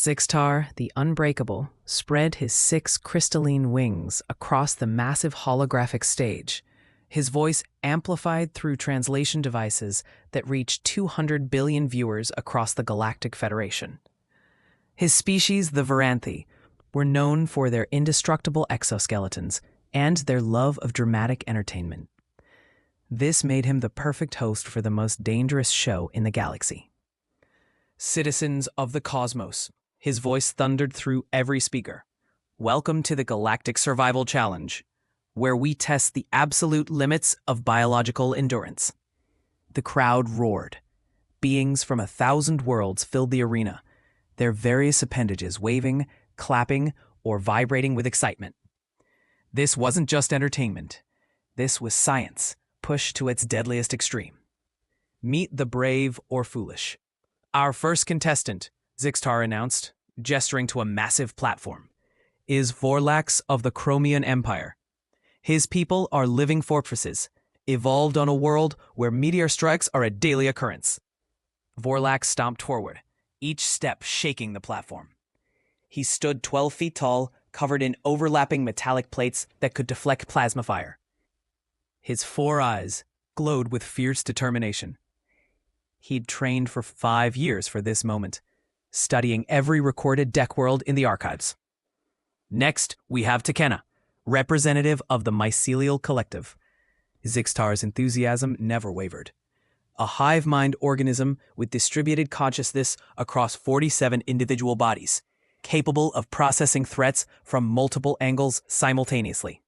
Zixtar, the Unbreakable, spread his 6 crystalline wings across the massive holographic stage, his voice amplified through translation devices that reached 200 billion viewers across the Galactic Federation. His species, the Varanthi, were known for their indestructible exoskeletons and their love of dramatic entertainment. This made him the perfect host for the most dangerous show in the galaxy. Citizens of the cosmos, his voice thundered through every speaker. Welcome to the Galactic Survival Challenge, where we test the absolute limits of biological endurance. The crowd roared. Beings from 1,000 worlds filled the arena, their various appendages waving, clapping, or vibrating with excitement. This wasn't just entertainment. This was science, pushed to its deadliest extreme. Meet the brave or foolish. Our first contestant, Zixtar announced, gesturing to a massive platform, is Vorlax of the Chromian Empire. His people are living fortresses, evolved on a world where meteor strikes are a daily occurrence. Vorlax stomped forward, each step shaking the platform. He stood 12 feet tall, covered in overlapping metallic plates that could deflect plasma fire. His 4 eyes glowed with fierce determination. He'd trained for 5 years for this moment, studying every recorded deck world in the archives. Next, we have Tekena, representative of the mycelial collective. Zixtar's enthusiasm never wavered. A hive-mind organism with distributed consciousness across 47 individual bodies, capable of processing threats from multiple angles simultaneously.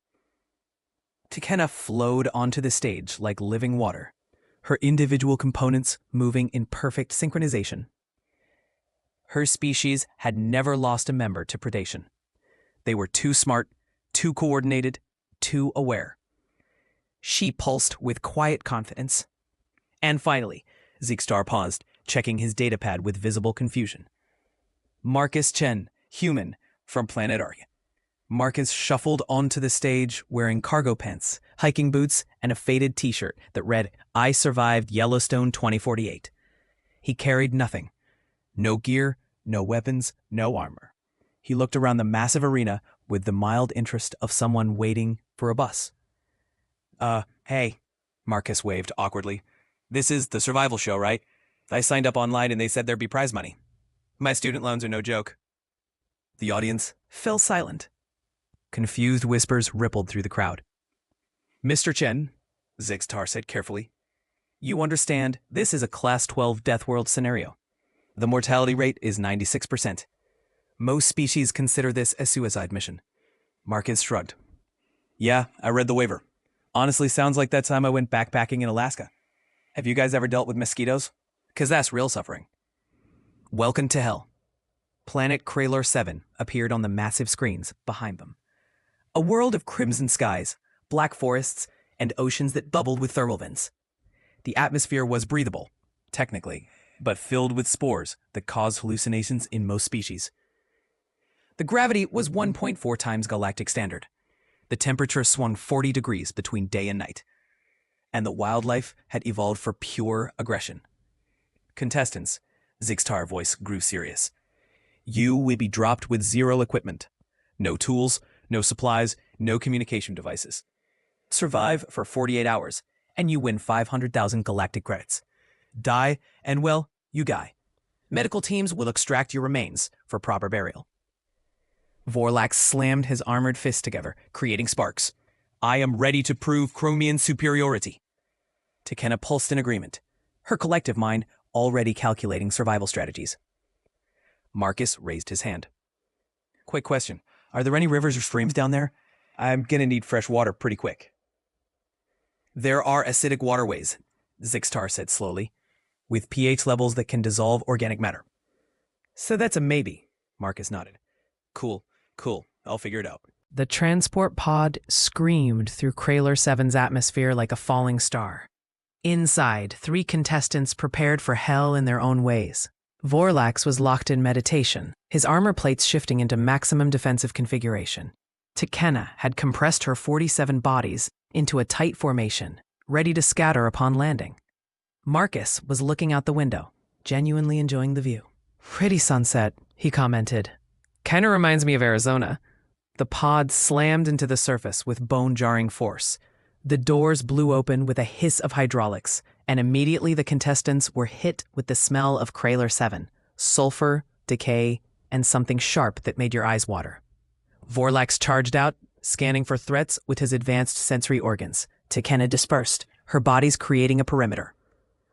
Tekena flowed onto the stage like living water, her individual components moving in perfect synchronization. Her species had never lost a member to predation. They were too smart, too coordinated, too aware. She pulsed with quiet confidence. And finally, Zixtar paused, checking his datapad with visible confusion. Marcus Chen, human, from planet Arya. Marcus shuffled onto the stage wearing cargo pants, hiking boots, and a faded t-shirt that read, "I survived Yellowstone 2048. He carried nothing. No gear, no weapons, no armor. He looked around the massive arena with the mild interest of someone waiting for a bus. Hey, Marcus waved awkwardly. This is the survival show, right? I signed up online and they said there'd be prize money. My student loans are no joke. The audience fell silent. Confused whispers rippled through the crowd. Mr. Chen, Zixtar said carefully, you understand this is a Class-12 death world scenario. The mortality rate is 96%. Most species consider this a suicide mission. Marcus shrugged. Yeah, I read the waiver. Honestly, sounds like that time I went backpacking in Alaska. Have you guys ever dealt with mosquitoes? 'Cause that's real suffering. Welcome to Hell. Planet Kralar 7 appeared on the massive screens behind them. A world of crimson skies, black forests, and oceans that bubbled with thermal vents. The atmosphere was breathable, technically, but filled with spores that caused hallucinations in most species. The gravity was 1.4 times galactic standard. The temperature swung 40 degrees between day and night. And the wildlife had evolved for pure aggression. Contestants, Zixtar's voice grew serious. You will be dropped with 0 equipment. No tools, no supplies, no communication devices. Survive for 48 hours, and you win 500,000 galactic credits. Die, and well, you die. Medical teams will extract your remains for proper burial. Vorlax slammed his armored fists together, creating sparks. I am ready to prove Chromian superiority. Tekena pulsed in agreement, her collective mind already calculating survival strategies. Marcus raised his hand. Quick question. Are there any rivers or streams down there? I'm gonna need fresh water pretty quick. There are acidic waterways, Zixtar said slowly, with pH levels that can dissolve organic matter. So that's a maybe, Marcus nodded. Cool. I'll figure it out. The transport pod screamed through Kralar 7's atmosphere like a falling star. Inside, 3 contestants prepared for hell in their own ways. Vorlax was locked in meditation, his armor plates shifting into maximum defensive configuration. Tekena had compressed her 47 bodies into a tight formation, ready to scatter upon landing. Marcus was looking out the window, genuinely enjoying the view. Pretty sunset, he commented. Kinda reminds me of Arizona. The pod slammed into the surface with bone-jarring force. The doors blew open with a hiss of hydraulics, and immediately the contestants were hit with the smell of Krayler-7, sulfur, decay, and something sharp that made your eyes water. Vorlax charged out, scanning for threats with his advanced sensory organs. Tekena dispersed, her bodies creating a perimeter.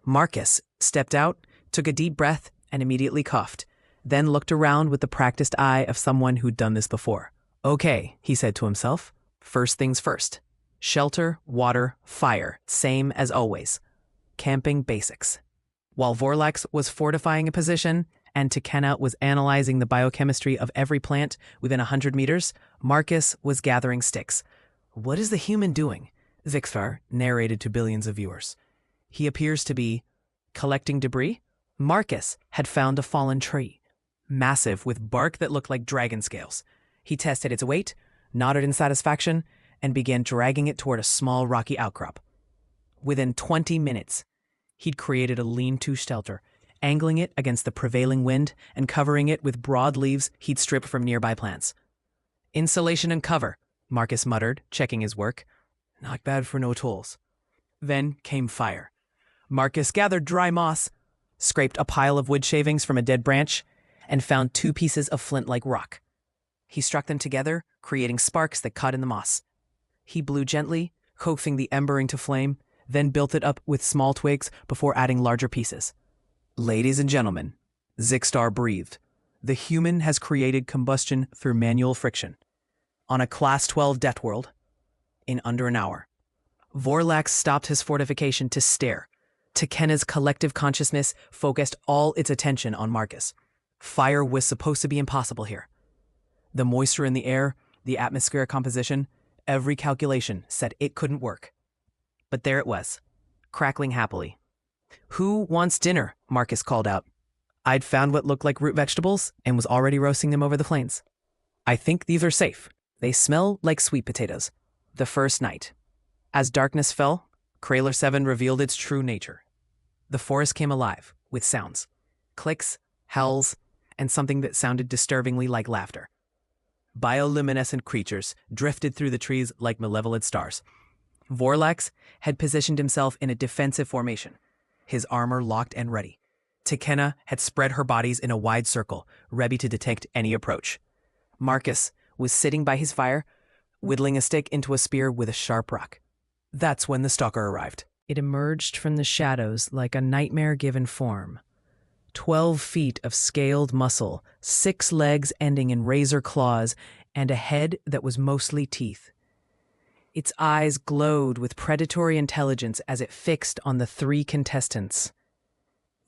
Marcus stepped out, took a deep breath, and immediately coughed, then looked around with the practiced eye of someone who'd done this before. Okay, he said to himself. First things first. Shelter, water, fire, same as always. Camping basics. While Vorlax was fortifying a position and Tekena was analyzing the biochemistry of every plant within 100 meters, Marcus was gathering sticks. What is the human doing? Zixar narrated to billions of viewers. He appears to be collecting debris. Marcus had found a fallen tree, massive with bark that looked like dragon scales. He tested its weight, nodded in satisfaction, and began dragging it toward a small rocky outcrop. Within 20 minutes, he'd created a lean-to shelter, angling it against the prevailing wind and covering it with broad leaves he'd stripped from nearby plants. Insulation and cover, Marcus muttered, checking his work. Not bad for no tools. Then came fire. Marcus gathered dry moss, scraped a pile of wood shavings from a dead branch, and found 2 pieces of flint-like rock. He struck them together, creating sparks that caught in the moss. He blew gently, coaxing the ember into flame, then built it up with small twigs before adding larger pieces. Ladies and gentlemen, Zixar breathed. The human has created combustion through manual friction. On a Class-12 death world, in under an hour. Vorlax stopped his fortification to stare. Tekena's collective consciousness focused all its attention on Marcus. Fire was supposed to be impossible here. The moisture in the air, the atmospheric composition, every calculation said it couldn't work. But there it was, crackling happily. Who wants dinner? Marcus called out. I'd found what looked like root vegetables and was already roasting them over the flames. I think these are safe. They smell like sweet potatoes. The first night. As darkness fell, Krayler-7 revealed its true nature. The forest came alive with sounds. Clicks, howls, and something that sounded disturbingly like laughter. Bioluminescent creatures drifted through the trees like malevolent stars. Vorlax had positioned himself in a defensive formation, his armor locked and ready. Tekena had spread her bodies in a wide circle, ready to detect any approach. Marcus was sitting by his fire, whittling a stick into a spear with a sharp rock. That's when the stalker arrived. It emerged from the shadows like a nightmare-given form. 12 feet of scaled muscle, 6 legs ending in razor claws, and a head that was mostly teeth. Its eyes glowed with predatory intelligence as it fixed on the 3 contestants.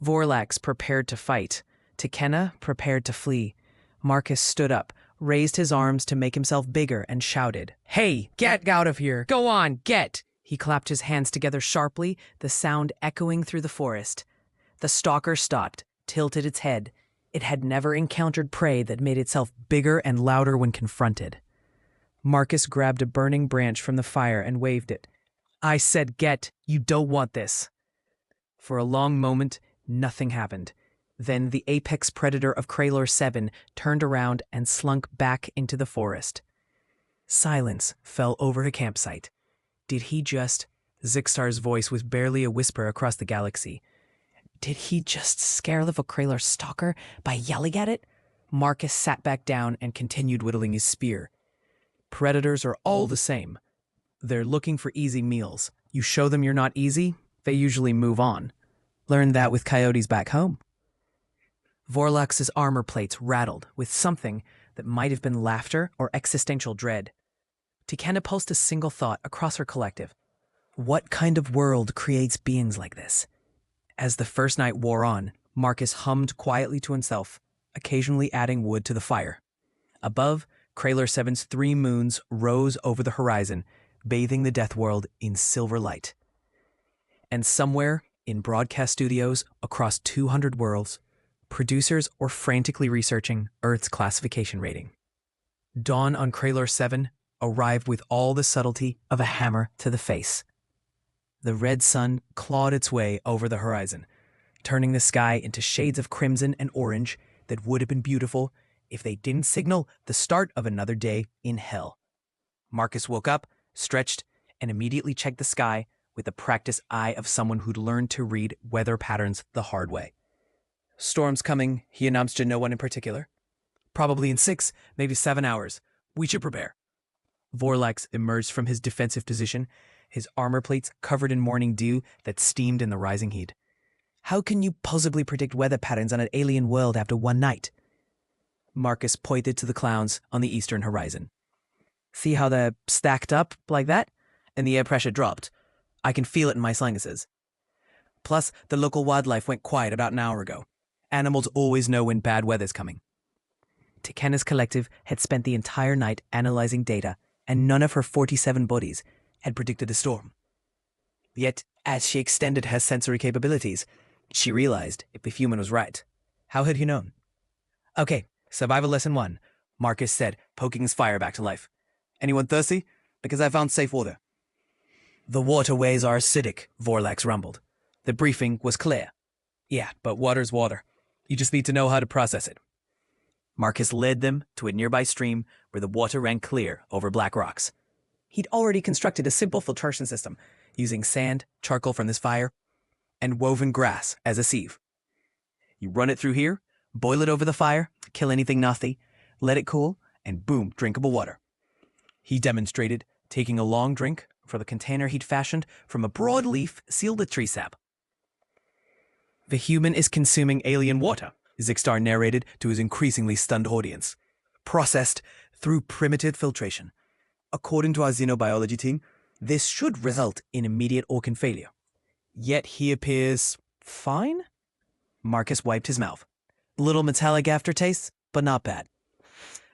Vorlax prepared to fight. Tekena prepared to flee. Marcus stood up, raised his arms to make himself bigger, and shouted, "Hey, get out of here! Go on, get!" He clapped his hands together sharply, the sound echoing through the forest. The stalker stopped, tilted its head. It had never encountered prey that made itself bigger and louder when confronted. Marcus grabbed a burning branch from the fire and waved it. I said get, you don't want this. For a long moment, nothing happened. Then the apex predator of Krayler-7 turned around and slunk back into the forest. Silence fell over the campsite. Did he just... Zixar's voice was barely a whisper across the galaxy. Did he just scare the Krayler stalker by yelling at it? Marcus sat back down and continued whittling his spear. Predators are all the same. They're looking for easy meals. You show them you're not easy, they usually move on. Learned that with coyotes back home. Vorlax's armor plates rattled with something that might have been laughter or existential dread. Tekena pulsed a single thought across her collective. What kind of world creates beings like this? As the first night wore on, Marcus hummed quietly to himself, occasionally adding wood to the fire. Above, Krayler-7's 3 moons rose over the horizon, bathing the death world in silver light. And somewhere, in broadcast studios across 200 worlds, producers were frantically researching Earth's classification rating. Dawn on Krayler-7 arrived with all the subtlety of a hammer to the face. The red sun clawed its way over the horizon, turning the sky into shades of crimson and orange, that would have been beautiful if they didn't signal the start of another day in hell. Marcus woke up, stretched, and immediately checked the sky with the practiced eye of someone who'd learned to read weather patterns the hard way. "Storm's coming," he announced to no one in particular. "Probably in 6, maybe 7 hours. We should prepare." Vorlax emerged from his defensive position, his armor plates covered in morning dew that steamed in the rising heat. "How can you possibly predict weather patterns on an alien world after one night?" Marcus pointed to the clouds on the eastern horizon. "See how they're stacked up like that? And the air pressure dropped. I can feel it in my sinuses. Plus, the local wildlife went quiet about an hour ago. Animals always know when bad weather's coming." Tekenna's collective had spent the entire night analyzing data, and none of her 47 bodies had predicted a storm. Yet, as she extended her sensory capabilities, she realized if the human was right. How had he known? "Okay, survival lesson 1, Marcus said, poking his fire back to life. "Anyone thirsty? Because I found safe water." "The waterways are acidic," Vorlax rumbled. The briefing was clear. "Yeah, but water's water. You just need to know how to process it." Marcus led them to a nearby stream where the water ran clear over black rocks. He'd already constructed a simple filtration system using sand, charcoal from this fire, and woven grass as a sieve. You run it through here, boil it over the fire, kill anything nasty, let it cool, and boom, drinkable water. He demonstrated, taking a long drink from the container he'd fashioned from a broadleaf sealed with tree sap. "The human is consuming alien water," Zixtar narrated to his increasingly stunned audience. "Processed through primitive filtration. According to our xenobiology team, this should result in immediate organ failure. Yet he appears fine?" Marcus wiped his mouth. "Little metallic aftertaste, but not bad.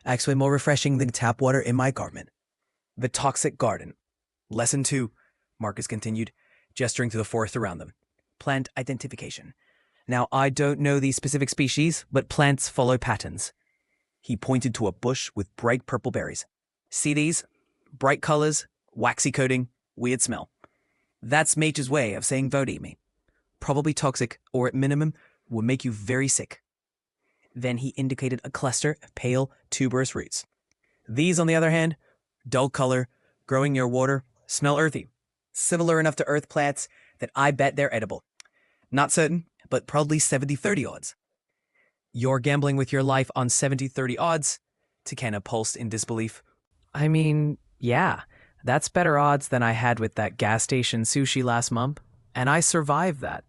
Actually more refreshing than tap water in my garment." The toxic garden. Lesson 2, Marcus continued, gesturing to the forest around them. "Plant identification. Now, I don't know these specific species, but plants follow patterns." He pointed to a bush with bright purple berries. "See these? Bright colors, waxy coating, weird smell. That's nature's way of saying don't eat me. Probably toxic, or at minimum, will make you very sick." Then he indicated a cluster of pale, tuberous roots. "These, on the other hand, dull color, growing near water, smell earthy. Similar enough to earth plants that I bet they're edible. Not certain, but probably 70-30 odds." "You're gambling with your life on 70-30 odds?" Tekenna pulsed in disbelief. "I mean, yeah, that's better odds than I had with that gas station sushi last month, and I survived that."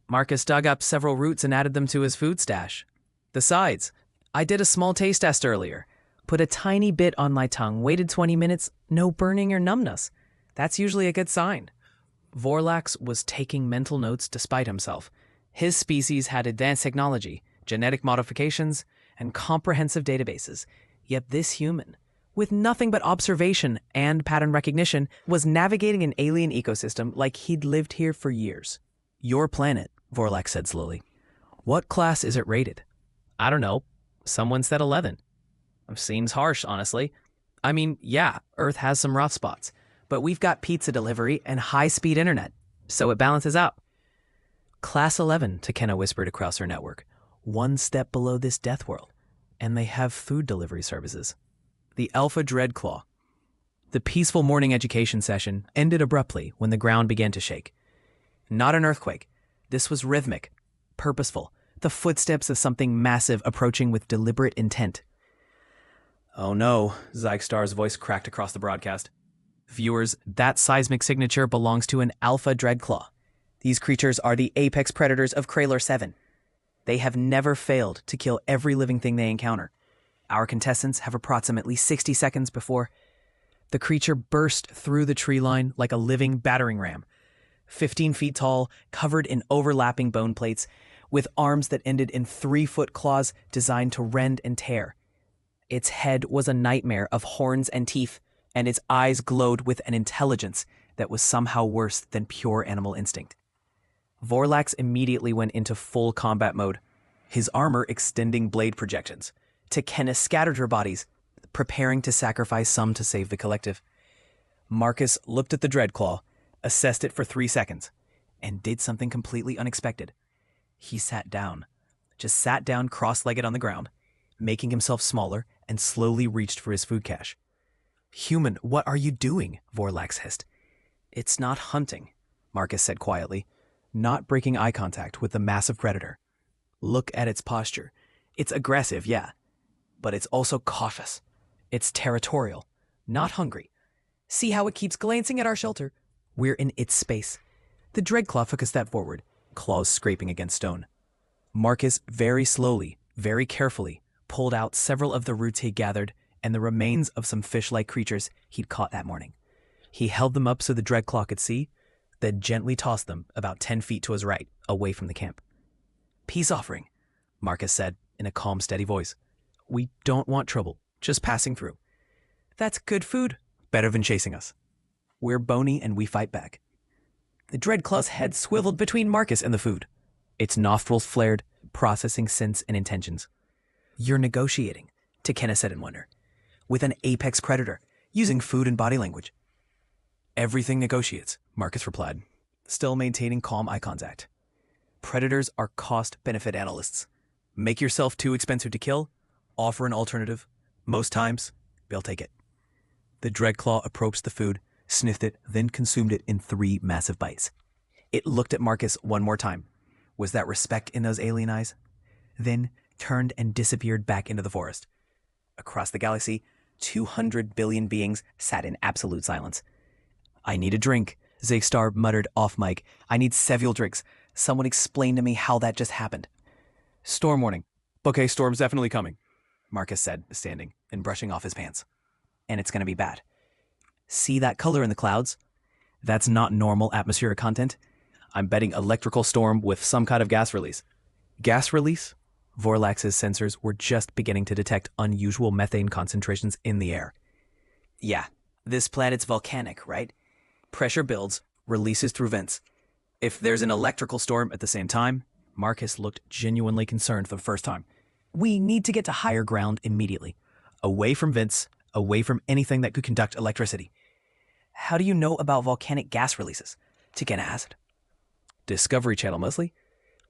Marcus dug up several roots and added them to his food stash. "Besides, I did a small taste test earlier. Put a tiny bit on my tongue, waited 20 minutes, no burning or numbness. That's usually a good sign." Vorlax was taking mental notes despite himself. His species had advanced technology, genetic modifications, and comprehensive databases. Yet this human, with nothing but observation and pattern recognition, was navigating an alien ecosystem like he'd lived here for years. "Your planet," Vorlax said slowly. "What class is it rated?" "I don't know. Someone said 11. Seems harsh, honestly. I mean, yeah, Earth has some rough spots, but we've got pizza delivery and high-speed internet, so it balances out." "Class 11, Tekenna whispered across her network. "One step below this death world, and they have food delivery services." The Alpha Dreadclaw. The peaceful morning education session ended abruptly when the ground began to shake. Not an earthquake. This was rhythmic, purposeful, the footsteps of something massive approaching with deliberate intent. "Oh no," Zixtar's voice cracked across the broadcast. "Viewers, that seismic signature belongs to an Alpha Dreadclaw. These creatures are the apex predators of Kraylor 7. They have never failed to kill every living thing they encounter. Our contestants have approximately 60 seconds before..." The creature burst through the tree line like a living battering ram. 15 feet tall, covered in overlapping bone plates, with arms that ended in 3-foot claws designed to rend and tear. Its head was a nightmare of horns and teeth, and its eyes glowed with an intelligence that was somehow worse than pure animal instinct. Vorlax immediately went into full combat mode, his armor extending blade projections. Tekenna scattered her bodies, preparing to sacrifice some to save the collective. Marcus looked at the Dreadclaw, assessed it for 3 seconds, and did something completely unexpected. He sat down, just sat down cross-legged on the ground, making himself smaller, and slowly reached for his food cache. "Human, what are you doing?" Vorlax hissed. "It's not hunting," Marcus said quietly, not breaking eye contact with the massive predator. "Look at its posture. It's aggressive, yeah, but it's also cautious. It's territorial, not hungry. See how it keeps glancing at our shelter? We're in its space." The Dreadclaw took a step forward, claws scraping against stone. Marcus very slowly, very carefully, pulled out several of the roots he gathered and the remains of some fish-like creatures he'd caught that morning. He held them up so the Dreadclaw could see, then gently tossed them about 10 feet to his right, away from the camp. "Peace offering," Marcus said in a calm, steady voice. "We don't want trouble, just passing through. That's good food, better than chasing us. We're bony and we fight back." The Dreadclaw's head swiveled between Marcus and the food. Its nostrils flared, processing scents and intentions. "You're negotiating," Tekena said in wonder, "with an apex predator, using food and body language." "Everything negotiates," Marcus replied, still maintaining calm eye contact. "Predators are cost-benefit analysts. Make yourself too expensive to kill, offer an alternative. Most times, they'll take it." The Dreadclaw approached the food, sniffed it, then consumed it in 3 massive bites. It looked at Marcus one more time. Was that respect in those alien eyes? Then turned and disappeared back into the forest. Across the galaxy, 200 billion beings sat in absolute silence. "I need a drink," Zegstar muttered off mic. "I need several drinks. Someone explain to me how that just happened." "Storm warning. Okay, storm's definitely coming," Marcus said, standing and brushing off his pants. "And it's going to be bad. See that color in the clouds? That's not normal atmospheric content. I'm betting electrical storm with some kind of gas release." Gas release? Vorlax's sensors were just beginning to detect unusual methane concentrations in the air. "Yeah, this planet's volcanic, right? Pressure builds, releases through vents. If there's an electrical storm at the same time," Marcus looked genuinely concerned for the first time. "We need to get to higher ground immediately. Away from vents, away from anything that could conduct electricity." "How do you know about volcanic gas releases?" Tekena asked. "Discovery Channel mostly.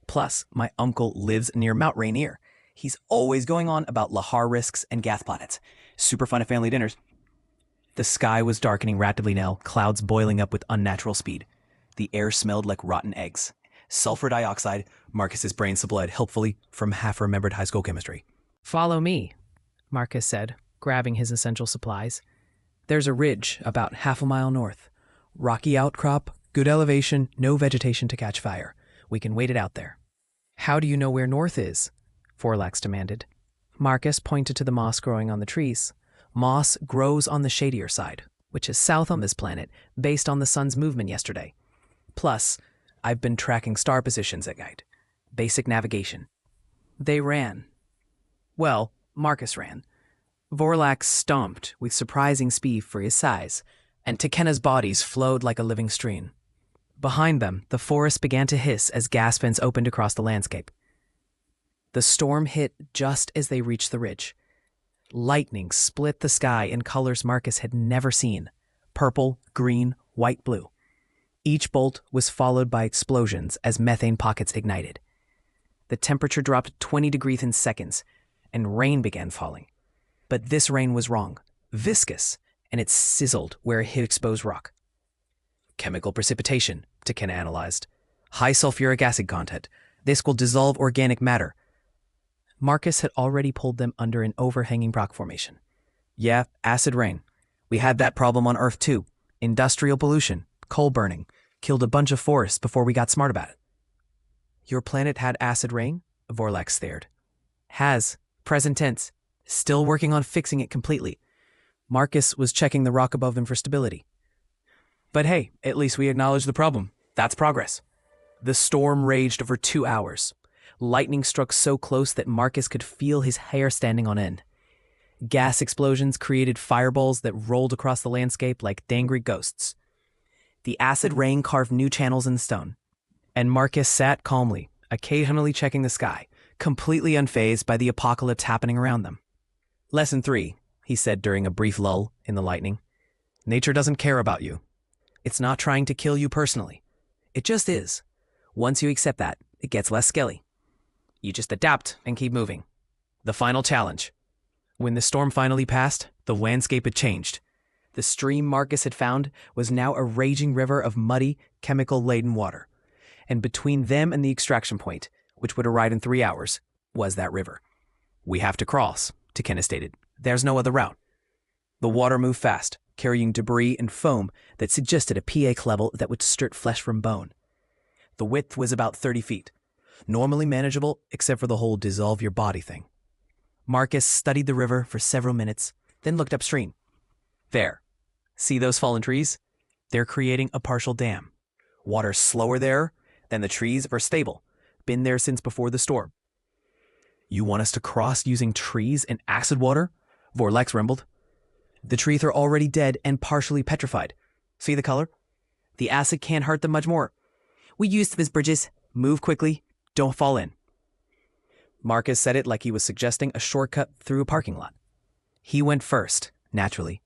Plus, my uncle lives near Mount Rainier. He's always going on about Lahar risks and gas planets. Super fun at family dinners." The sky was darkening rapidly now, clouds boiling up with unnatural speed. The air smelled like rotten eggs. Sulfur dioxide, Marcus's brain supplied helpfully from half-remembered high school chemistry. "Follow me," Marcus said, grabbing his essential supplies. "There's a ridge about half a mile north. Rocky outcrop, good elevation, no vegetation to catch fire. We can wait it out there." "How do you know where north is?" Vorlax demanded. Marcus pointed to the moss growing on the trees. "Moss grows on the shadier side, which is south on this planet, based on the sun's movement yesterday. Plus, I've been tracking star positions at night. Basic navigation." They ran. Well, Marcus ran. Vorlax stomped with surprising speed for his size, and Tekena's bodies flowed like a living stream. Behind them, the forest began to hiss as gas vents opened across the landscape. The storm hit just as they reached the ridge. Lightning split the sky in colors Marcus had never seen: purple, green, white, blue. Each bolt was followed by explosions as methane pockets ignited. The temperature dropped 20 degrees in seconds, and rain began falling. But this rain was wrong, viscous, and it sizzled where it hit exposed rock. "Chemical precipitation," Tekena analyzed. "High sulfuric acid content. This will dissolve organic matter." Marcus had already pulled them under an overhanging rock formation. "Yeah, acid rain. We had that problem on Earth too. Industrial pollution, coal burning, killed a bunch of forests before we got smart about it." "Your planet had acid rain?" Vorlax stared. "Has. Present tense. Still working on fixing it completely." Marcus was checking the rock above them for stability. "But hey, at least we acknowledged the problem. That's progress." The storm raged over 2 hours. Lightning struck so close that Marcus could feel his hair standing on end. Gas explosions created fireballs that rolled across the landscape like angry ghosts. The acid rain carved new channels in the stone, and Marcus sat calmly, occasionally checking the sky, completely unfazed by the apocalypse happening around them. "Lesson 3, he said during a brief lull in the lightning. "Nature doesn't care about you. It's not trying to kill you personally. It just is. Once you accept that, it gets less scary. You just adapt and keep moving. The final challenge. When the storm finally passed, the landscape had changed. The stream Marcus had found was now a raging river of muddy, chemical-laden water. And between them and the extraction point, which would arrive in 3 hours, was that river. "We have to cross," Tekena stated. "There's no other route." The water moved fast, carrying debris and foam that suggested a pH level that would strip flesh from bone. The width was about 30 feet, normally manageable except for the whole dissolve your body thing. Marcus studied the river for several minutes, then looked upstream. There. See those fallen trees? They're creating a partial dam. Water's slower there than the trees are stable. Been there since before the storm. "You want us to cross using trees and acid water?" Vorlex rumbled. "The trees are already dead and partially petrified. See the color? The acid can't hurt them much more. We used these bridges. Move quickly. Don't fall in." Marcus said it like he was suggesting a shortcut through a parking lot. He went first, naturally,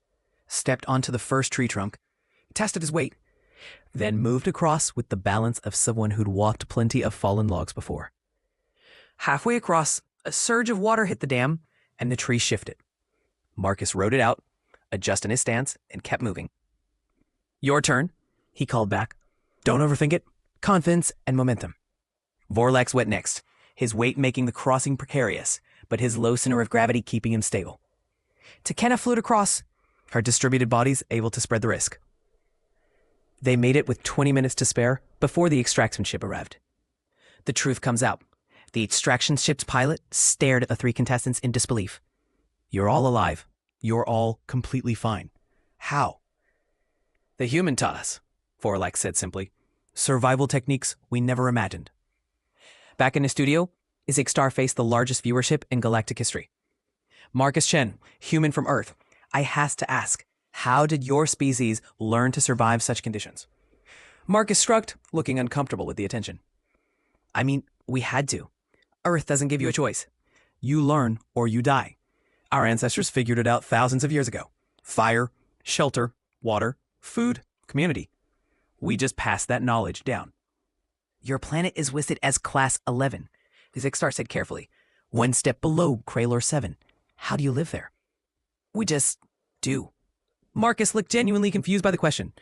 stepped onto the first tree trunk, tested his weight, then moved across with the balance of someone who'd walked plenty of fallen logs before. Halfway across, a surge of water hit the dam, and the tree shifted. Marcus rode it out, adjusting his stance, and kept moving. "Your turn," he called back. "Don't overthink it. Confidence and momentum." Vorlex went next, his weight making the crossing precarious, but his low center of gravity keeping him stable. Tekena flew across, her distributed bodies able to spread the risk. They made it with 20 minutes to spare before the extraction ship arrived. The truth comes out. The extraction ship's pilot stared at the 3 contestants in disbelief. "You're all alive. You're all completely fine. How?" "The human taught us," Vorlex said simply. "Survival techniques we never imagined." Back in the studio, Izixtar faced the largest viewership in galactic history. "Marcus Chen, human from Earth. I has to ask, how did your species learn to survive such conditions?" Marcus shrugged, looking uncomfortable with the attention. "I mean, we had to. Earth doesn't give you a choice. You learn or you die. Our ancestors figured it out thousands of years ago. Fire, shelter, water, food, community. We just passed that knowledge down." "Your planet is listed as Class 11, Izixtar said carefully. "One step below Kraylor 7. How do you live there?" "We just do." Marcus looked genuinely confused by the question.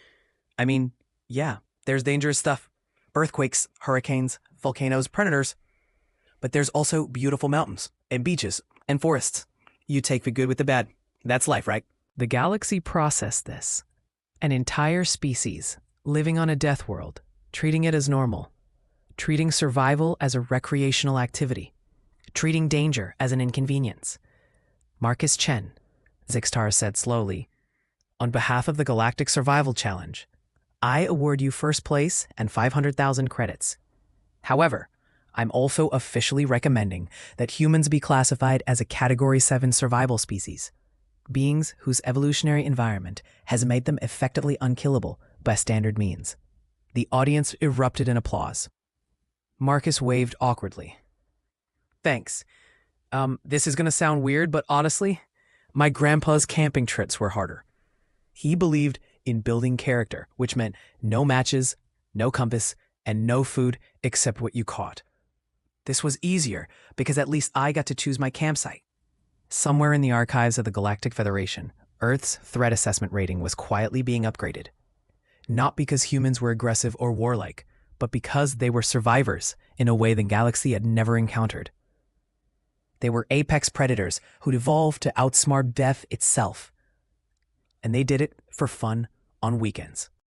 "I mean, yeah, there's dangerous stuff. Earthquakes, hurricanes, volcanoes, predators. But there's also beautiful mountains and beaches and forests. You take the good with the bad. That's life, right?" The galaxy processed this. An entire species living on a death world, treating it as normal. Treating survival as a recreational activity. Treating danger as an inconvenience. "Marcus Chen," Zixtar said slowly, "on behalf of the Galactic Survival Challenge, I award you first place and 500,000 credits. However, I'm also officially recommending that humans be classified as a Category 7 survival species, beings whose evolutionary environment has made them effectively unkillable by standard means." The audience erupted in applause. Marcus waved awkwardly. "Thanks. This is going to sound weird, but honestly, my grandpa's camping trips were harder. He believed in building character, which meant no matches, no compass, and no food except what you caught. This was easier because at least I got to choose my campsite." Somewhere in the archives of the Galactic Federation, Earth's threat assessment rating was quietly being upgraded. Not because humans were aggressive or warlike, but because they were survivors in a way the galaxy had never encountered. They were apex predators who'd evolved to outsmart death itself. And they did it for fun on weekends.